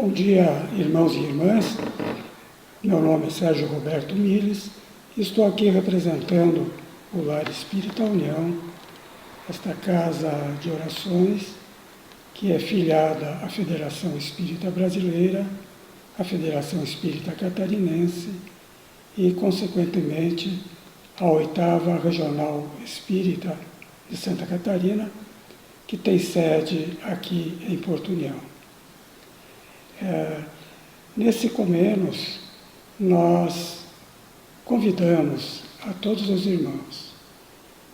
Bom dia, irmãos e irmãs. Meu nome é Sérgio Roberto Miles e estou aqui representando o Lar Espírita União, esta casa de orações que é filiada à Federação Espírita Brasileira, à Federação Espírita Catarinense e, consequentemente, à 8ª Regional Espírita de Santa Catarina, que tem sede aqui em Porto União. Nesse Comenos, nós convidamos a todos os irmãos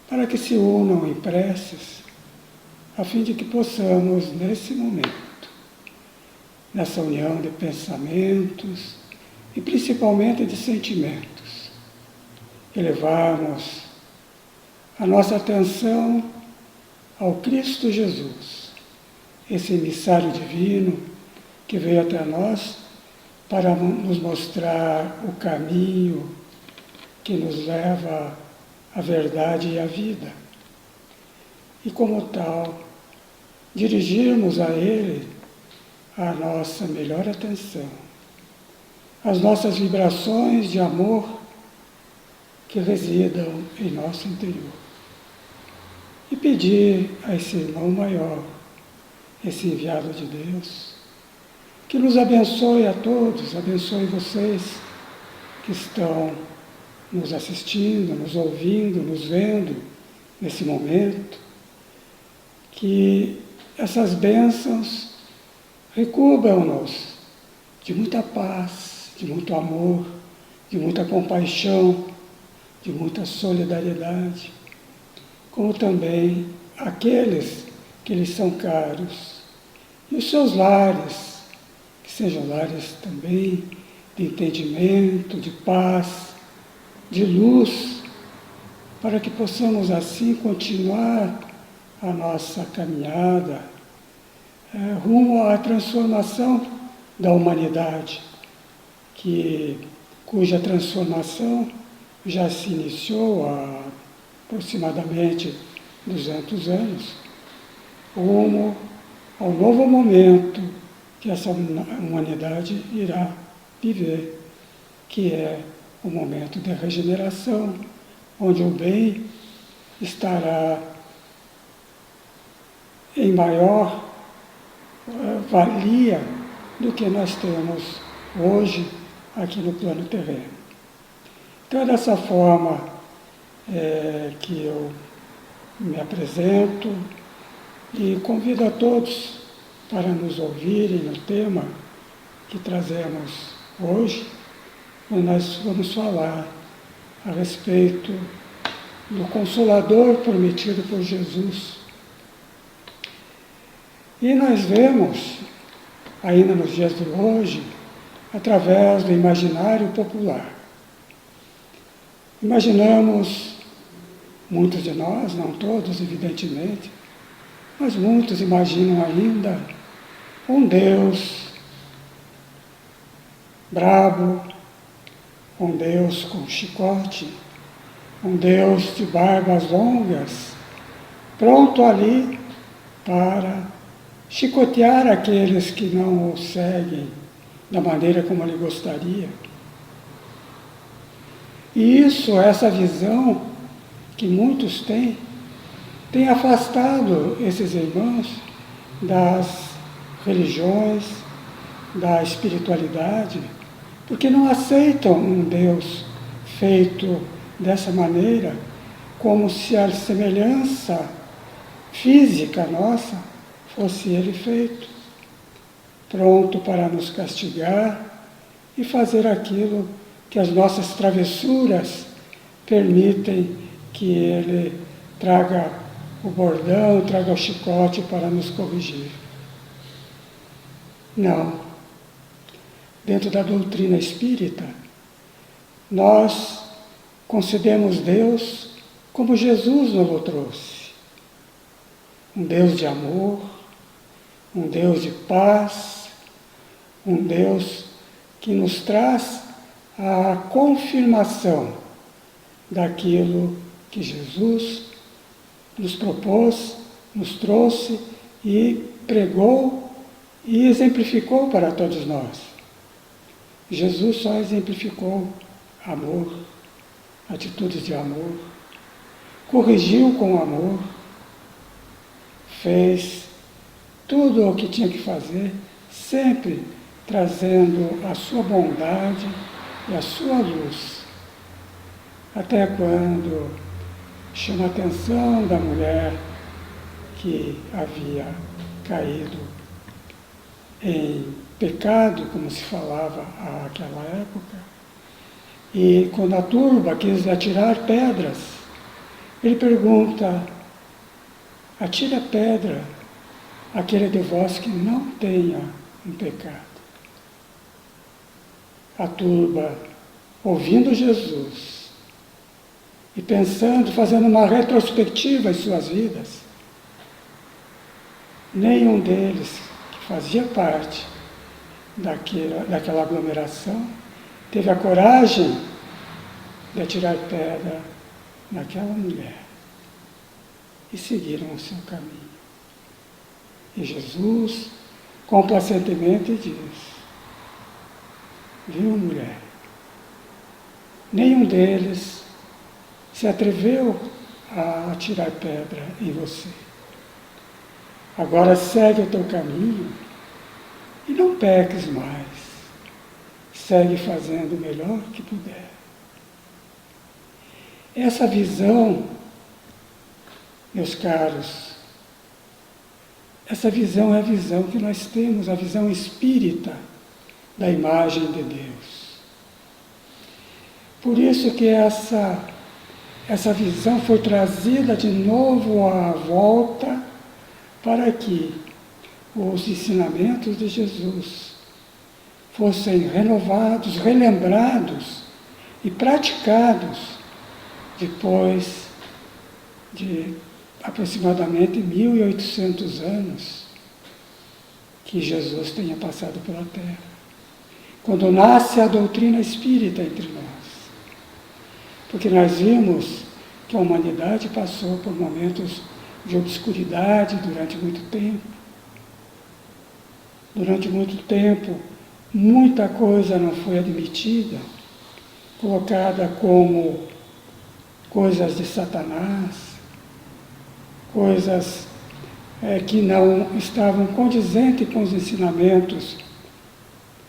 para que se unam em preces, a fim de que possamos, nesse momento, nessa união de pensamentos e principalmente de sentimentos, elevarmos a nossa atenção ao Cristo Jesus, esse emissário divino que veio até nós para nos mostrar o caminho que nos leva à verdade e à vida. E como tal, dirigirmos a Ele a nossa melhor atenção, as nossas vibrações de amor que residam em nosso interior. E pedir a esse irmão maior, esse enviado de Deus, que nos abençoe a todos, abençoe vocês que estão nos assistindo, nos ouvindo, nos vendo nesse momento, que essas bênçãos recubram-nos de muita paz, de muito amor, de muita compaixão, de muita solidariedade, como também aqueles que lhes são caros, e os seus lares, que sejam lares também de entendimento, de paz, de luz, para que possamos assim continuar a nossa caminhada rumo à transformação da humanidade, cuja transformação já se iniciou há aproximadamente 200 anos, rumo ao novo momento que essa humanidade irá viver, que é o momento de regeneração, onde o bem estará em maior valia do que nós temos hoje aqui no plano terreno. Então é dessa forma que eu me apresento e convido a todos para nos ouvirem no tema que trazemos hoje, quando nós vamos falar a respeito do Consolador prometido por Jesus. E nós vemos, ainda nos dias de hoje, através do imaginário popular. Imaginamos, muitos de nós, não todos, evidentemente, mas muitos imaginam ainda um Deus brabo, um Deus com chicote, um Deus de barbas longas, pronto ali para chicotear aqueles que não o seguem da maneira como ele gostaria. E essa visão que muitos têm, tem afastado esses irmãos das religiões, da espiritualidade, porque não aceitam um Deus feito dessa maneira, como se a semelhança física nossa fosse ele feito, pronto para nos castigar e fazer aquilo que as nossas travessuras permitem que ele traga o bordão, traga o chicote para nos corrigir. Não. Dentro da doutrina espírita, nós concebemos Deus como Jesus nos o trouxe. Um Deus de amor, um Deus de paz, um Deus que nos traz a confirmação daquilo que Jesus nos propôs, nos trouxe e pregou e exemplificou para todos nós. Jesus só exemplificou amor, atitudes de amor, corrigiu com amor, fez tudo o que tinha que fazer, sempre trazendo a sua bondade e a sua luz. Até quando chama a atenção da mulher que havia caído em pecado, como se falava naquela época, e quando a turba quis atirar pedras, ele pergunta: atire a pedra aquele de vós que não tenha um pecado. A turba, ouvindo Jesus e pensando, fazendo uma retrospectiva em suas vidas, nenhum deles que fazia parte daquela aglomeração teve a coragem de atirar pedra naquela mulher. E seguiram o seu caminho. E Jesus, complacentemente, diz: viu, mulher? Nenhum deles se atreveu a atirar pedra em você. Agora segue o teu caminho e não peques mais. Segue fazendo o melhor que puder. Essa visão, meus caros, essa visão é a visão que nós temos, a visão espírita da imagem de Deus. Por isso que essa visão foi trazida de novo à volta para que os ensinamentos de Jesus fossem renovados, relembrados e praticados depois de aproximadamente 1800 anos que Jesus tenha passado pela Terra. Quando nasce a doutrina espírita entre nós. Porque nós vimos que a humanidade passou por momentos de obscuridade durante muito tempo. Durante muito tempo, muita coisa não foi admitida, colocada como coisas de Satanás, coisas que não estavam condizentes com os ensinamentos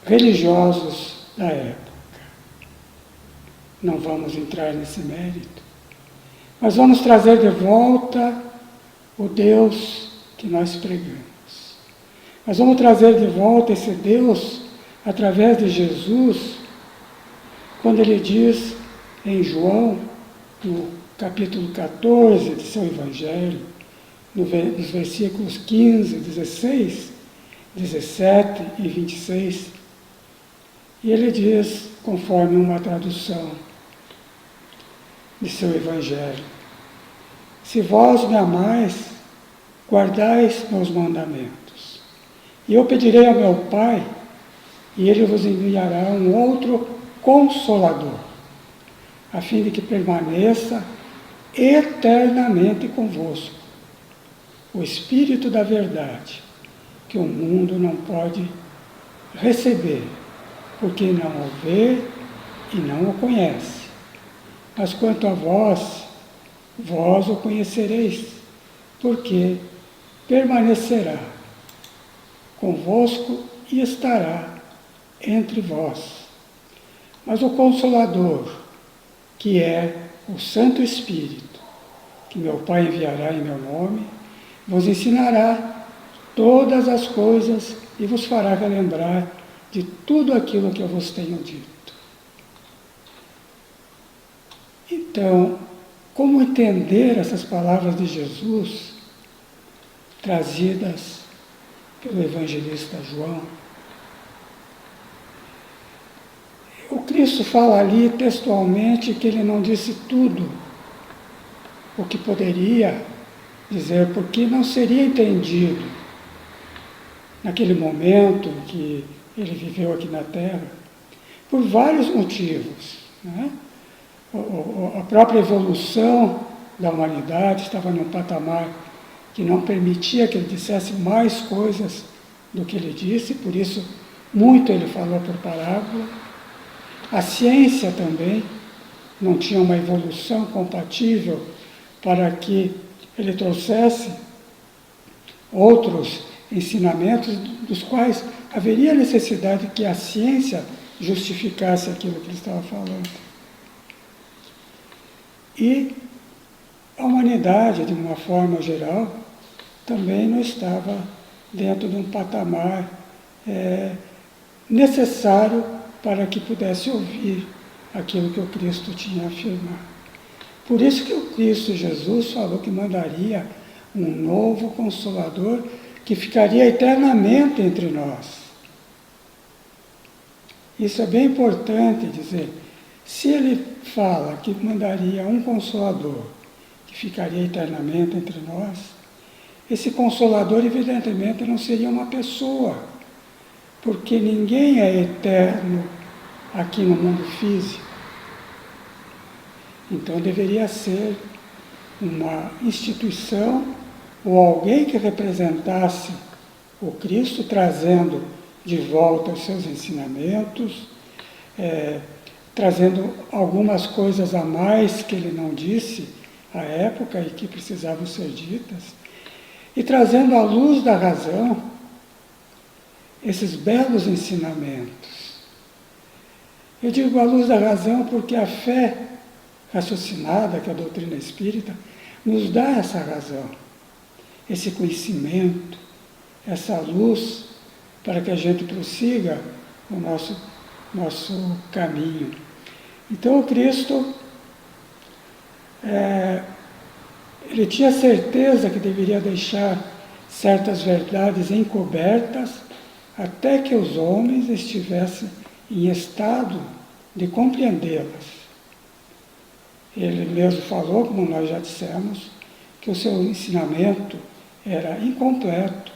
religiosos da época. Não vamos entrar nesse mérito, mas vamos trazer de volta o Deus que nós pregamos. Nós vamos trazer de volta esse Deus através de Jesus, quando ele diz em João, no capítulo 14 de seu Evangelho, nos versículos 15, 16, 17 e 26, e ele diz, conforme uma tradução de seu Evangelho: se vós me amais, guardais meus mandamentos, e eu pedirei a meu Pai, e ele vos enviará um outro Consolador, a fim de que permaneça eternamente convosco, o Espírito da verdade, que o mundo não pode receber, porque não o vê e não o conhece. Mas quanto a vós, vós o conhecereis, porque permanecerá convosco e estará entre vós. Mas o Consolador, que é o Santo Espírito, que meu Pai enviará em meu nome, vos ensinará todas as coisas e vos fará relembrar de tudo aquilo que eu vos tenho dito. Então, como entender essas palavras de Jesus, trazidas pelo evangelista João? O Cristo fala ali textualmente que ele não disse tudo o que poderia dizer, porque não seria entendido naquele momento em que ele viveu aqui na Terra, por vários motivos, né? A própria evolução da humanidade estava num patamar que não permitia que ele dissesse mais coisas do que ele disse, por isso muito ele falou por parábola. A ciência também não tinha uma evolução compatível para que ele trouxesse outros ensinamentos dos quais haveria necessidade que a ciência justificasse aquilo que ele estava falando. E a humanidade, de uma forma geral, também não estava dentro de um patamar necessário para que pudesse ouvir aquilo que o Cristo tinha afirmado. Por isso que o Cristo Jesus falou que mandaria um novo Consolador que ficaria eternamente entre nós. Isso é bem importante dizer. Se ele fala que mandaria um Consolador que ficaria eternamente entre nós, esse Consolador, evidentemente, não seria uma pessoa, porque ninguém é eterno aqui no mundo físico. Então deveria ser uma instituição ou alguém que representasse o Cristo, trazendo de volta os seus ensinamentos, trazendo algumas coisas a mais que ele não disse à época e que precisavam ser ditas, e trazendo à luz da razão esses belos ensinamentos. Eu digo à luz da razão porque a fé raciocinada, que é a doutrina espírita, nos dá essa razão, esse conhecimento, essa luz, para que a gente prossiga o nosso caminho. Então o Cristo, ele tinha certeza que deveria deixar certas verdades encobertas até que os homens estivessem em estado de compreendê-las. Ele mesmo falou, como nós já dissemos, que o seu ensinamento era incompleto,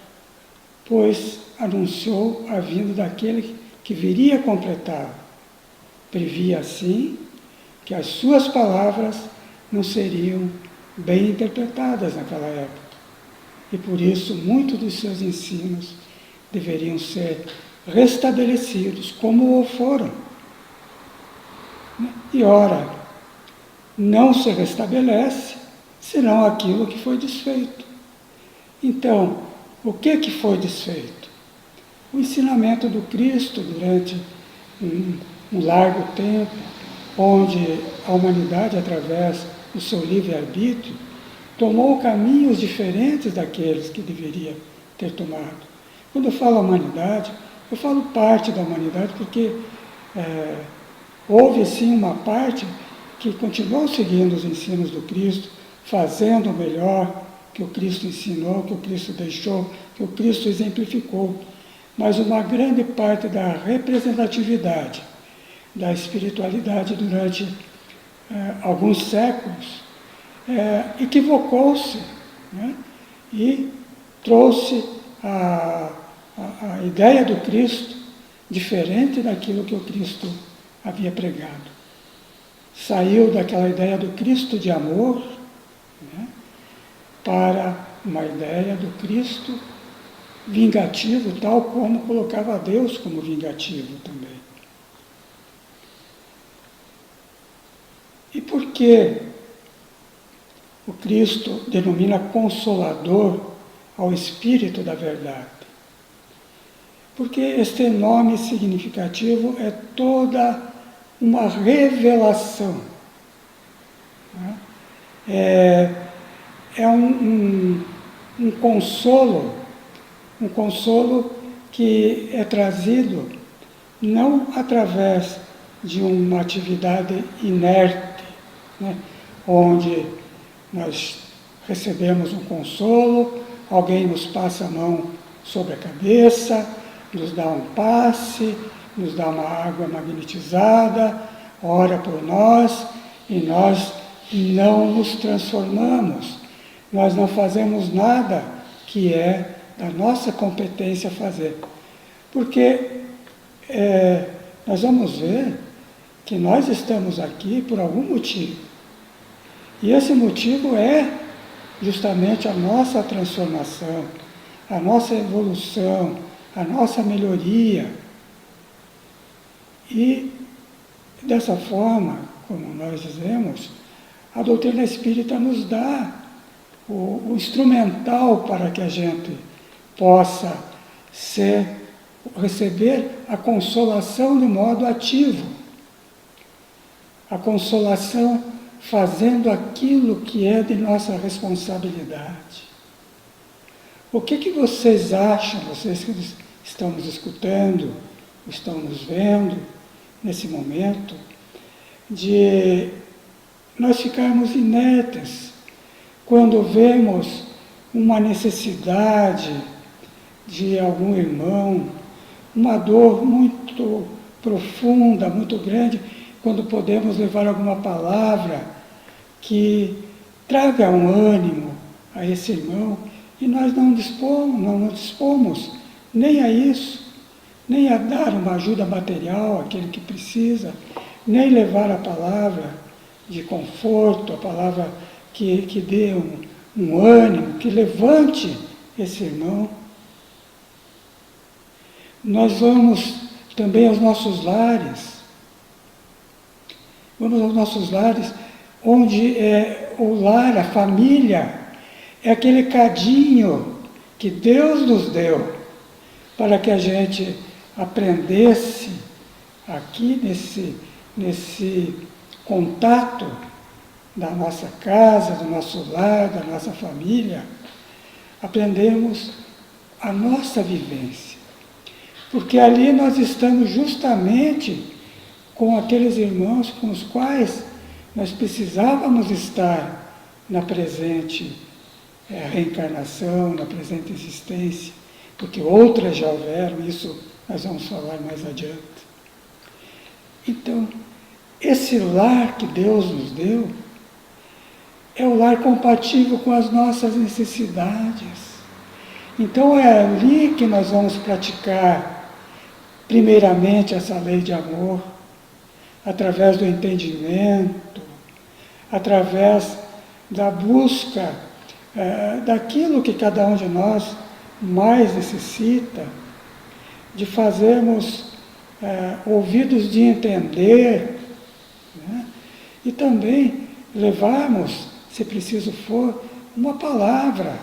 pois anunciou a vinda daquele que viria completá-lo. Previa, assim, que as suas palavras não seriam bem interpretadas naquela época. E por isso, muitos dos seus ensinos deveriam ser restabelecidos, como o foram. E ora, não se restabelece senão aquilo que foi desfeito. Então, o que foi desfeito? O ensinamento do Cristo durante um largo tempo, onde a humanidade, através do seu livre-arbítrio, tomou caminhos diferentes daqueles que deveria ter tomado. Quando eu falo humanidade, eu falo parte da humanidade, porque houve sim uma parte que continuou seguindo os ensinos do Cristo, fazendo o melhor que o Cristo ensinou, que o Cristo deixou, que o Cristo exemplificou. Mas uma grande parte da representatividade da espiritualidade durante alguns séculos equivocou-se, né? E trouxe a ideia do Cristo diferente daquilo que o Cristo havia pregado. Saiu daquela ideia do Cristo de amor, né, para uma ideia do Cristo vingativo, tal como colocava Deus como vingativo também. E por que o Cristo denomina Consolador ao Espírito da Verdade? Porque este nome significativo é toda uma revelação. Né? É um consolo que é trazido não através de uma atividade inerte, né, onde nós recebemos um consolo, alguém nos passa a mão sobre a cabeça, nos dá um passe, nos dá uma água magnetizada, ora por nós, e nós não nos transformamos, nós não fazemos nada que é da nossa competência fazer. Porque nós vamos ver que nós estamos aqui por algum motivo. E esse motivo é justamente a nossa transformação, a nossa evolução, a nossa melhoria. E, dessa forma, como nós dizemos, a doutrina espírita nos dá o instrumental para que a gente possa receber a consolação de modo ativo. A consolação fazendo aquilo que é de nossa responsabilidade. O que vocês acham, vocês que estão nos escutando, estão nos vendo nesse momento, de nós ficarmos inertes quando vemos uma necessidade de algum irmão, uma dor muito profunda, muito grande, quando podemos levar alguma palavra que traga um ânimo a esse irmão, e nós não dispomos nem a isso, nem a dar uma ajuda material àquele que precisa, nem levar a palavra de conforto, a palavra que dê um ânimo, que levante esse irmão. Nós vamos também aos nossos lares. Vamos aos nossos lares, onde o lar, a família, é aquele cadinho que Deus nos deu para que a gente aprendesse aqui nesse contato da nossa casa, do nosso lar, da nossa família, aprendemos a nossa vivência. Porque ali nós estamos justamente com aqueles irmãos com os quais nós precisávamos estar na presente reencarnação, na presente existência, porque outras já houveram, isso nós vamos falar mais adiante. Então, esse lar que Deus nos deu é o lar compatível com as nossas necessidades. Então é ali que nós vamos praticar, primeiramente, essa lei de amor, através do entendimento, através da busca daquilo que cada um de nós mais necessita, de fazermos ouvidos de entender, né? E também levarmos, se preciso for, uma palavra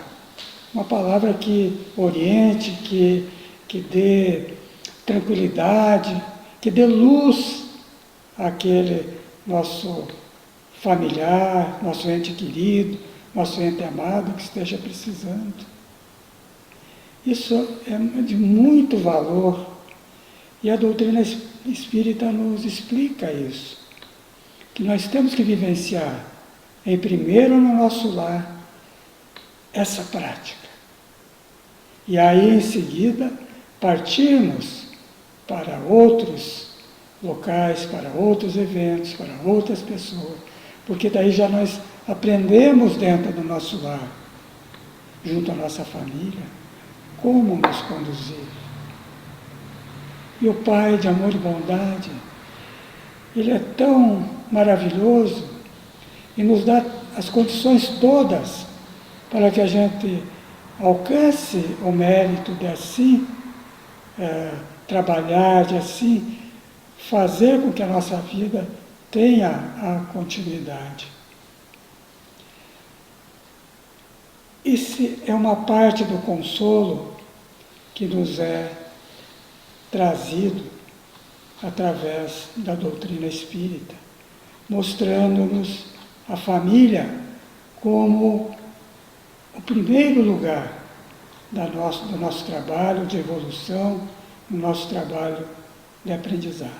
que oriente, que dê tranquilidade, que dê luz àquele nosso familiar, nosso ente querido, nosso ente amado que esteja precisando. Isso é de muito valor e a doutrina espírita nos explica isso, que nós temos que vivenciar, em primeiro no nosso lar, essa prática. E aí, em seguida, partirmos para outros locais, para outros eventos, para outras pessoas, porque daí já nós aprendemos dentro do nosso lar, junto à nossa família, como nos conduzir. E o Pai de amor e bondade, Ele é tão maravilhoso e nos dá as condições todas para que a gente alcance o mérito de assim trabalhar, de assim fazer com que a nossa vida tenha a continuidade. Isso é uma parte do consolo que nos é trazido através da doutrina espírita, mostrando-nos a família como o primeiro lugar do nosso trabalho de evolução, do nosso trabalho de aprendizado.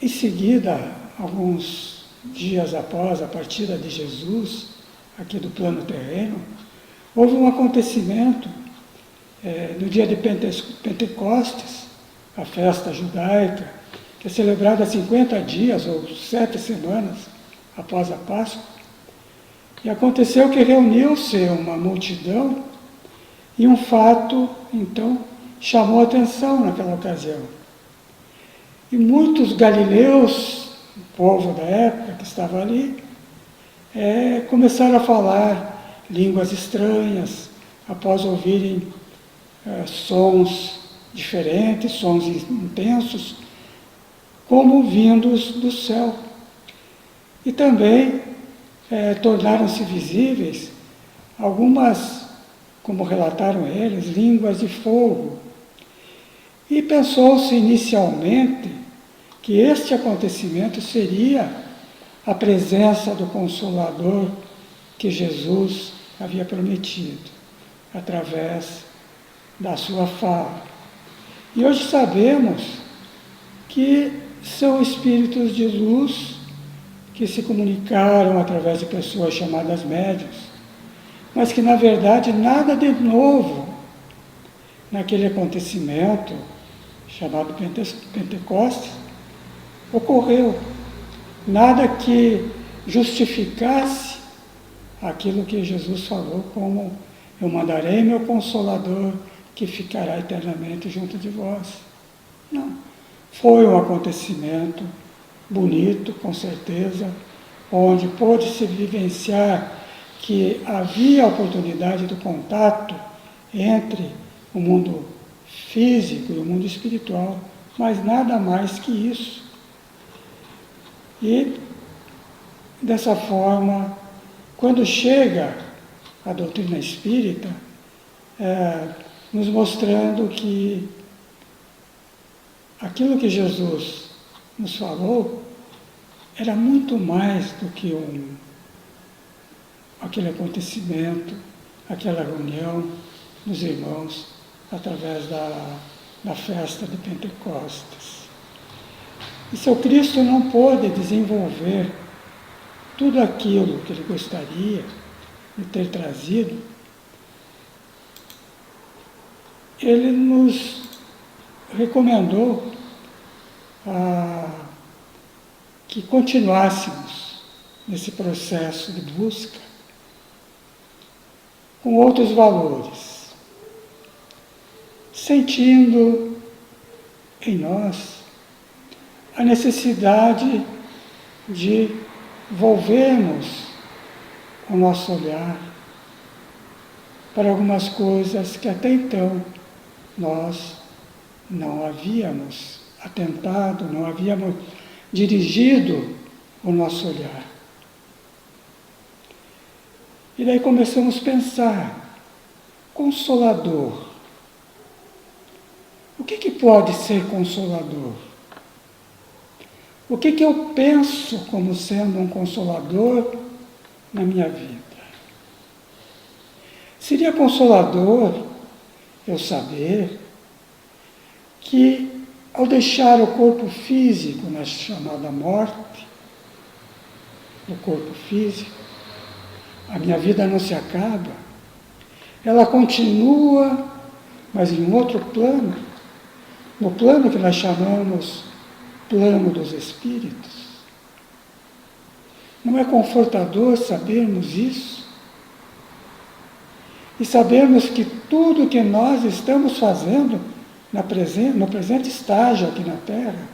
Em seguida, alguns dias após a partida de Jesus, aqui do plano terreno, houve um acontecimento no dia de Pentecostes, a festa judaica, que é celebrada há 50 dias ou 7 semanas após a Páscoa. E aconteceu que reuniu-se uma multidão e um fato, então, chamou a atenção naquela ocasião. E muitos galileus, o povo da época que estava ali, começaram a falar línguas estranhas, após ouvirem sons diferentes, sons intensos, como vindos do céu. E também tornaram-se visíveis algumas, como relataram eles, línguas de fogo. E pensou-se inicialmente que este acontecimento seria a presença do Consolador que Jesus havia prometido, através da sua fala. E hoje sabemos que são espíritos de luz que se comunicaram através de pessoas chamadas médiuns, mas que na verdade nada de novo naquele acontecimento chamado Pentecostes ocorreu. Nada que justificasse aquilo que Jesus falou, como eu mandarei meu Consolador que ficará eternamente junto de vós. Não. Foi um acontecimento bonito, com certeza, onde pôde-se vivenciar que havia a oportunidade do contato entre o mundo físico e o mundo espiritual, mas nada mais que isso. E, dessa forma, quando chega a doutrina espírita, nos mostrando que aquilo que Jesus nos falou era muito mais do que aquele acontecimento, aquela reunião dos irmãos através da festa de Pentecostes. E seu Cristo não pôde desenvolver tudo aquilo que ele gostaria de ter trazido. Ele nos recomendou que continuássemos nesse processo de busca com outros valores, sentindo em nós a necessidade de volvermos o nosso olhar para algumas coisas que até então nós não havíamos atentado, não havíamos dirigido o nosso olhar. E daí começamos a pensar, Consolador. O que pode ser consolador? O que eu penso como sendo um consolador na minha vida? Seria consolador eu saber que, ao deixar o corpo físico na chamada morte, o corpo físico, a minha vida não se acaba, ela continua, mas em outro plano, no plano que nós chamamos plano dos espíritos. Não é confortador sabermos isso? E sabermos que tudo que nós estamos fazendo no presente estágio aqui na Terra,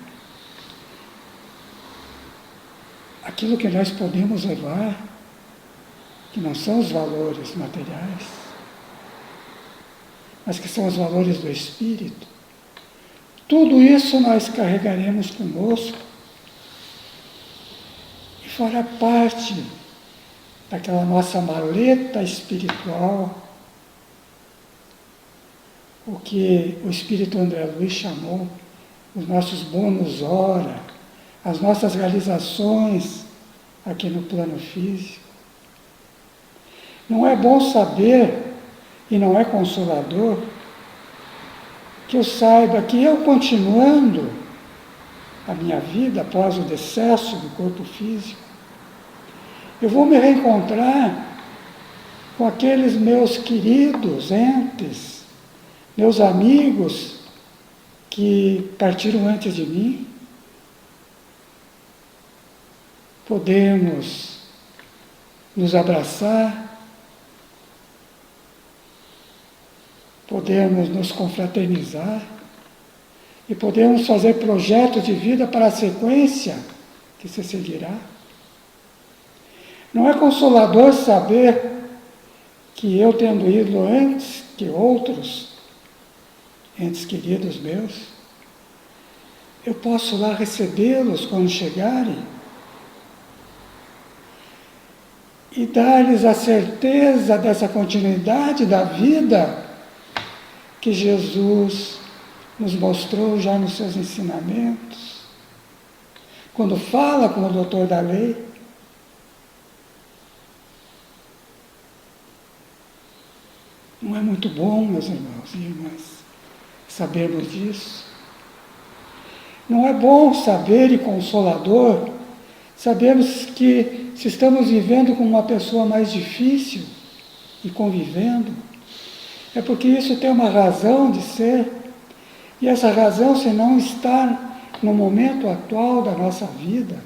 aquilo que nós podemos levar, que não são os valores materiais, mas que são os valores do Espírito, tudo isso nós carregaremos conosco e fará parte daquela nossa maleta espiritual, o que o Espírito André Luiz chamou os nossos bônus hora, as nossas realizações aqui no plano físico. Não é bom saber, e não é consolador, que eu saiba que eu, continuando a minha vida após o decesso do corpo físico, eu vou me reencontrar com aqueles meus queridos entes, meus amigos que partiram antes de mim. Podemos nos abraçar, podemos nos confraternizar e podemos fazer projetos de vida para a sequência que se seguirá. Não é consolador saber que eu, tendo ido antes que outros, entes queridos meus, eu posso lá recebê-los quando chegarem e dar-lhes a certeza dessa continuidade da vida que Jesus nos mostrou já nos seus ensinamentos, quando fala com o doutor da lei. Não é muito bom, meus irmãos e irmãs, sabermos disso? Não é bom saber e consolador sabermos que se estamos vivendo com uma pessoa mais difícil e convivendo, é porque isso tem uma razão de ser, e essa razão, se não está no momento atual da nossa vida,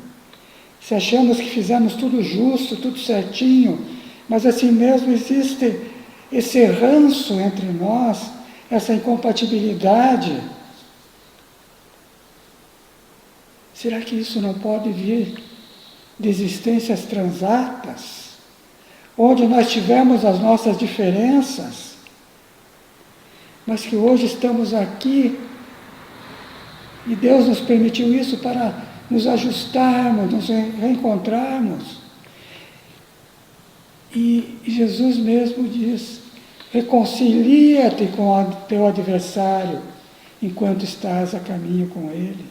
se achamos que fizemos tudo justo, tudo certinho, mas assim mesmo existe esse ranço entre nós, essa incompatibilidade. Será que isso não pode vir de existências transatas, onde nós tivemos as nossas diferenças, mas que hoje estamos aqui e Deus nos permitiu isso para nos ajustarmos, nos reencontrarmos? E Jesus mesmo diz: reconcilia-te com o teu adversário enquanto estás a caminho com ele.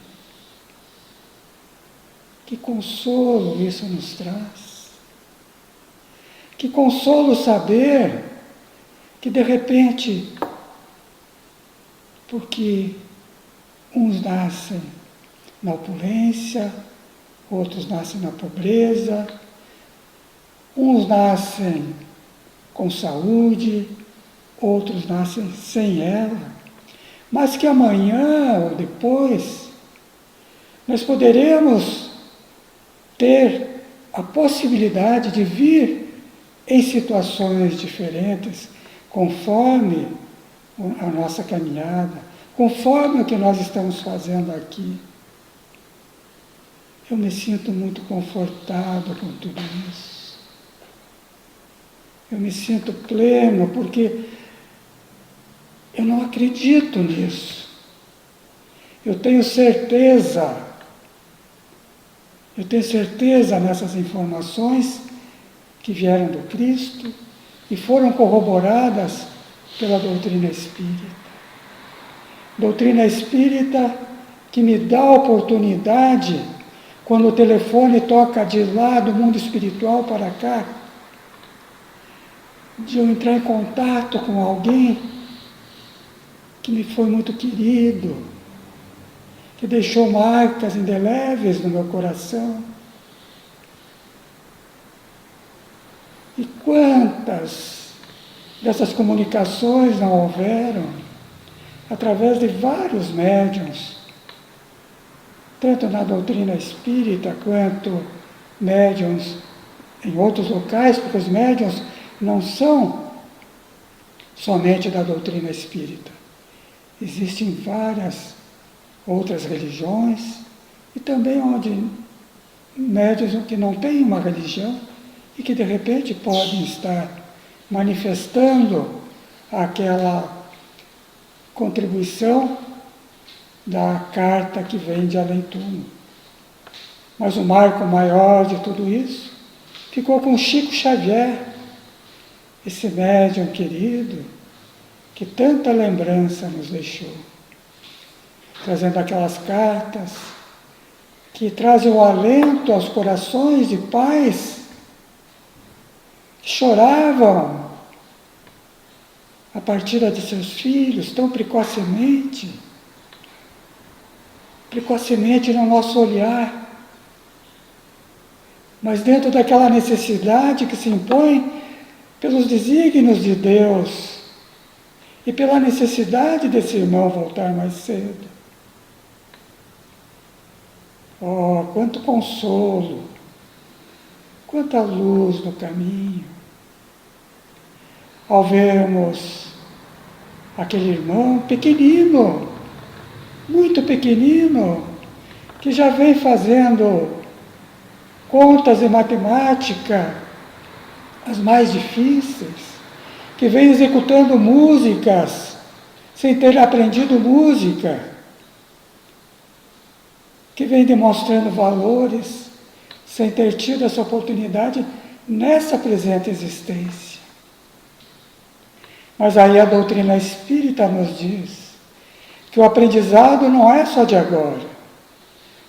Que consolo isso nos traz. Que consolo saber que de repente, porque uns nascem na opulência, outros nascem na pobreza, uns nascem com saúde, outros nascem sem ela, mas que amanhã ou depois nós poderemos ter a possibilidade de vir em situações diferentes, conforme a nossa caminhada, conforme o que nós estamos fazendo aqui. Eu me sinto muito confortado com tudo isso. Eu me sinto pleno, porque eu não acredito nisso. Eu tenho certeza nessas informações que vieram do Cristo e foram corroboradas pela doutrina espírita. Doutrina espírita que me dá a oportunidade, quando o telefone toca de lá do mundo espiritual para cá, de eu entrar em contato com alguém que me foi muito querido, que deixou marcas indeléveis no meu coração. E quantas dessas comunicações não houveram através de vários médiuns, tanto na doutrina espírita quanto médiuns em outros locais, porque os médiuns não são somente da doutrina espírita. Existem várias outras religiões e também onde médiuns que não têm uma religião e que de repente podem estar manifestando aquela contribuição da carta que vem de além-túmulo. Mas o marco maior de tudo isso ficou com Chico Xavier, esse médium querido que tanta lembrança nos deixou, trazendo aquelas cartas que trazem o alento aos corações de pais que choravam a partida de seus filhos tão precocemente no nosso olhar, mas dentro daquela necessidade que se impõe pelos desígnios de Deus e pela necessidade desse irmão voltar mais cedo. Oh, quanto consolo, quanta luz no caminho, ao vermos aquele irmão pequenino, muito pequenino, que já vem fazendo contas de matemática, as mais difíceis, que vem executando músicas sem ter aprendido música, que vem demonstrando valores sem ter tido essa oportunidade nessa presente existência. Mas aí a doutrina espírita nos diz que o aprendizado não é só de agora.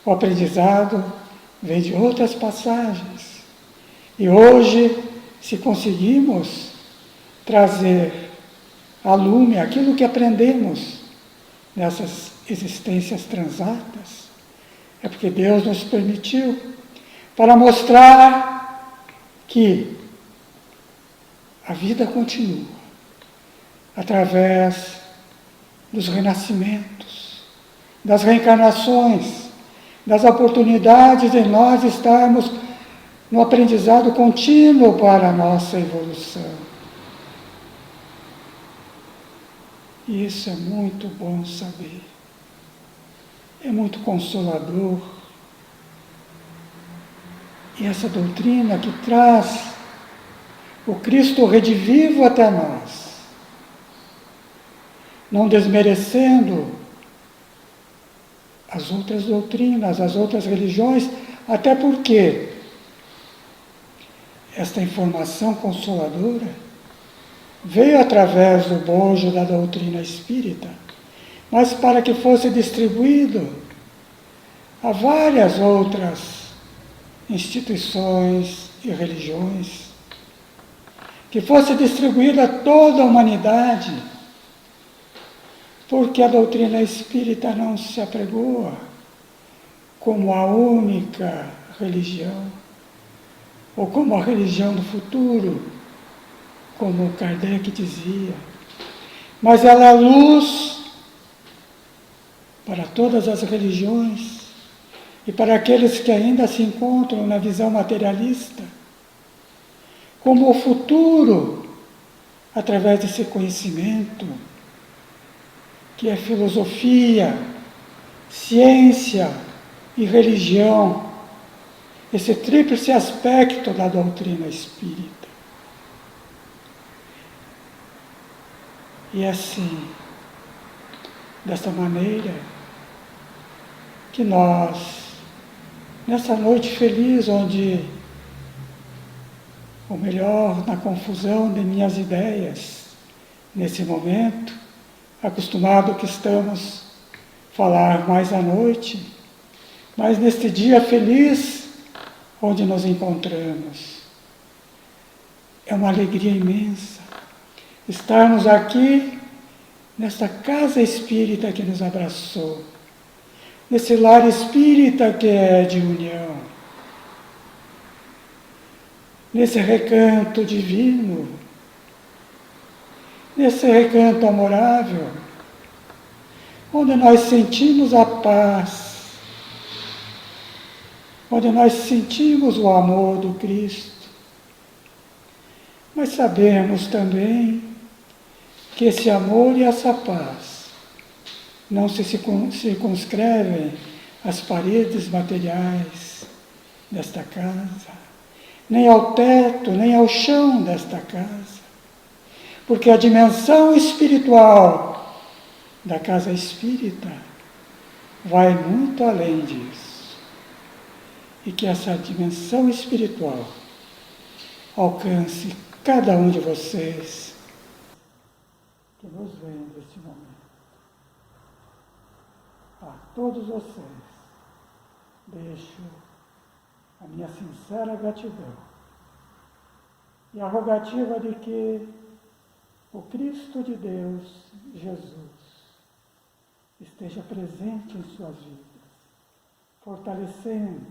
O aprendizado vem de outras passagens. E hoje, se conseguimos trazer a lume aquilo que aprendemos nessas existências transatas, é porque Deus nos permitiu para mostrar que a vida continua através dos renascimentos, das reencarnações, das oportunidades de nós estarmos no aprendizado contínuo para a nossa evolução. E isso é muito bom saber. É muito consolador. E essa doutrina que traz o Cristo redivivo até nós, não desmerecendo as outras doutrinas, as outras religiões, até porque esta informação consoladora veio através do bojo da doutrina espírita, mas para que fosse distribuído a várias outras instituições e religiões, que fosse distribuído a toda a humanidade, porque a doutrina espírita não se apregoa como a única religião, ou como a religião do futuro, como Kardec dizia, mas ela é luz para todas as religiões e para aqueles que ainda se encontram na visão materialista, como o futuro, através desse conhecimento, que é filosofia, ciência e religião, esse tríplice aspecto da doutrina espírita. E assim, desta maneira, que nós, nessa noite feliz, onde, ou melhor, na confusão de minhas ideias, nesse momento, acostumado que estamos a falar mais à noite, mas neste dia feliz, onde nos encontramos, é uma alegria imensa estarmos aqui nesta casa espírita que nos abraçou, nesse lar espírita que é de união, nesse recanto divino, nesse recanto amorável, onde nós sentimos a paz, onde nós sentimos o amor do Cristo, mas sabemos também que esse amor e essa paz não se circunscrevem às paredes materiais desta casa, nem ao teto, nem ao chão desta casa, porque a dimensão espiritual da casa espírita vai muito além disso, e que essa dimensão espiritual alcance cada um de vocês que nos veem neste momento. A todos vocês deixo a minha sincera gratidão e a rogativa de que o Cristo de Deus, Jesus, esteja presente em suas vidas, fortalecendo-os,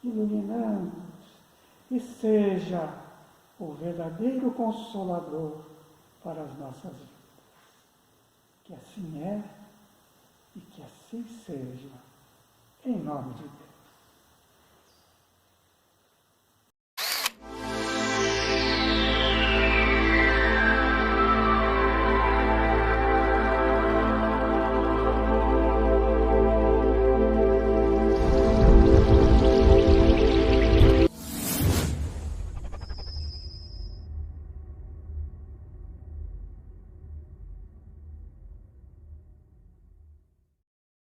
iluminando-os, e seja o verdadeiro Consolador para as nossas vidas. Que assim é e que assim seja, em nome de Deus.